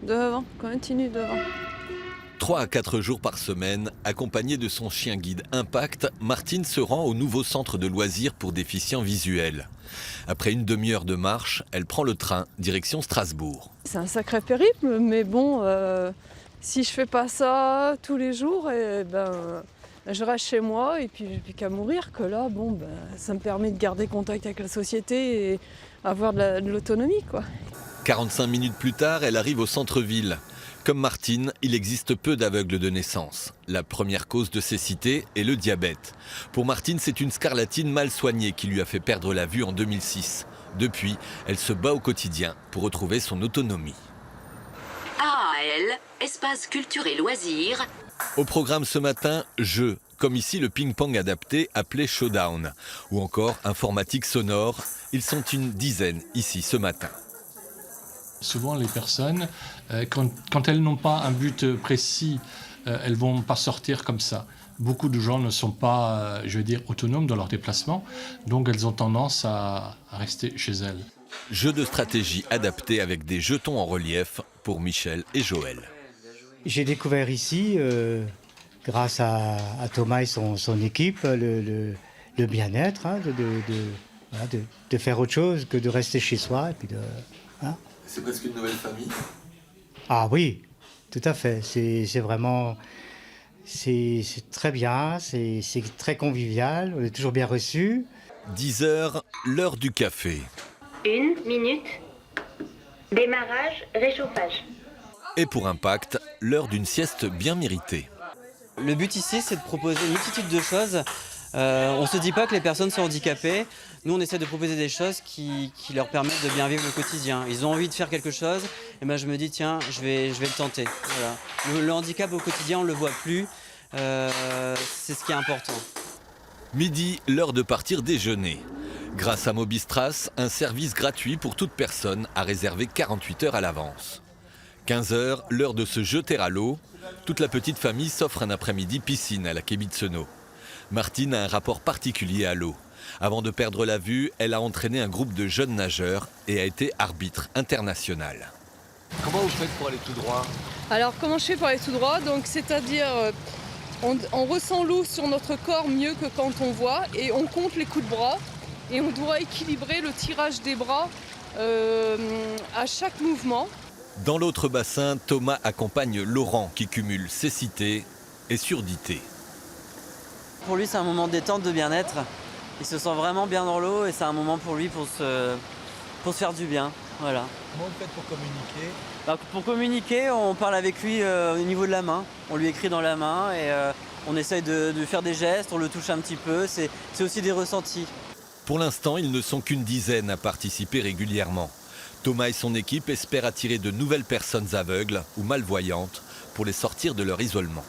devant, continue devant. 3 à 4 jours par semaine, accompagnée de son chien guide Impact, Martine se rend au nouveau centre de loisirs pour déficients visuels. Après une demi-heure de marche, elle prend le train, direction Strasbourg. C'est un sacré périple, mais bon, si je fais pas ça tous les jours, je reste chez moi et puis j'ai plus qu'à mourir. Que là, ça me permet de garder contact avec la société et avoir de l'autonomie, quoi. 45 minutes plus tard, elle arrive au centre-ville. Comme Martine, il existe peu d'aveugles de naissance. La première cause de cécité est le diabète. Pour Martine, c'est une scarlatine mal soignée qui lui a fait perdre la vue en 2006. Depuis, elle se bat au quotidien pour retrouver son autonomie. AAL, espace culture et loisirs. Au programme ce matin, jeux, comme ici le ping-pong adapté appelé Showdown, ou encore informatique sonore. Ils sont une dizaine ici ce matin. Souvent, les personnes, quand elles n'ont pas un but précis, elles ne vont pas sortir comme ça. Beaucoup de gens ne sont pas, autonomes dans leurs déplacements, donc elles ont tendance à rester chez elles. Jeu de stratégie adapté avec des jetons en relief pour Michel et Joël. J'ai découvert ici, grâce à Thomas et son équipe, le bien-être, hein, de faire autre chose que de rester chez soi. Et puis C'est presque une nouvelle famille. Ah oui, tout à fait. C'est vraiment... C'est très bien, c'est très convivial, on est toujours bien reçus. 10h, l'heure du café. 1 minute. Démarrage, réchauffage. Et pour Impact, l'heure d'une sieste bien méritée. Le but ici, c'est de proposer une multitude de choses. On ne se dit pas que les personnes sont handicapées. Nous, on essaie de proposer des choses qui leur permettent de bien vivre le quotidien. Ils ont envie de faire quelque chose, et je me dis, tiens, je vais le tenter. Voilà. Le handicap au quotidien, on ne le voit plus. C'est ce qui est important. Midi, l'heure de partir déjeuner. Grâce à Mobistras, un service gratuit pour toute personne à réserver 48 heures à l'avance. 15h, l'heure de se jeter à l'eau. Toute la petite famille s'offre un après-midi piscine à la quai Bitseno. Martine a un rapport particulier à l'eau. Avant de perdre la vue, elle a entraîné un groupe de jeunes nageurs et a été arbitre international. Comment vous faites pour aller tout droit ? Alors comment je fais pour aller tout droit ? Donc c'est-à-dire on ressent l'eau sur notre corps mieux que quand on voit et on compte les coups de bras et on doit équilibrer le tirage des bras à chaque mouvement. Dans l'autre bassin, Thomas accompagne Laurent qui cumule cécité et surdité. Pour lui, c'est un moment de détente, de bien-être. Il se sent vraiment bien dans l'eau et c'est un moment pour lui pour se faire du bien. Voilà. Comment vous faites pour communiquer ? Pour communiquer, on parle avec lui au niveau de la main. On lui écrit dans la main et on essaye de faire des gestes, on le touche un petit peu. C'est aussi des ressentis. Pour l'instant, ils ne sont qu'une dizaine à participer régulièrement. Thomas et son équipe espèrent attirer de nouvelles personnes aveugles ou malvoyantes pour les sortir de leur isolement.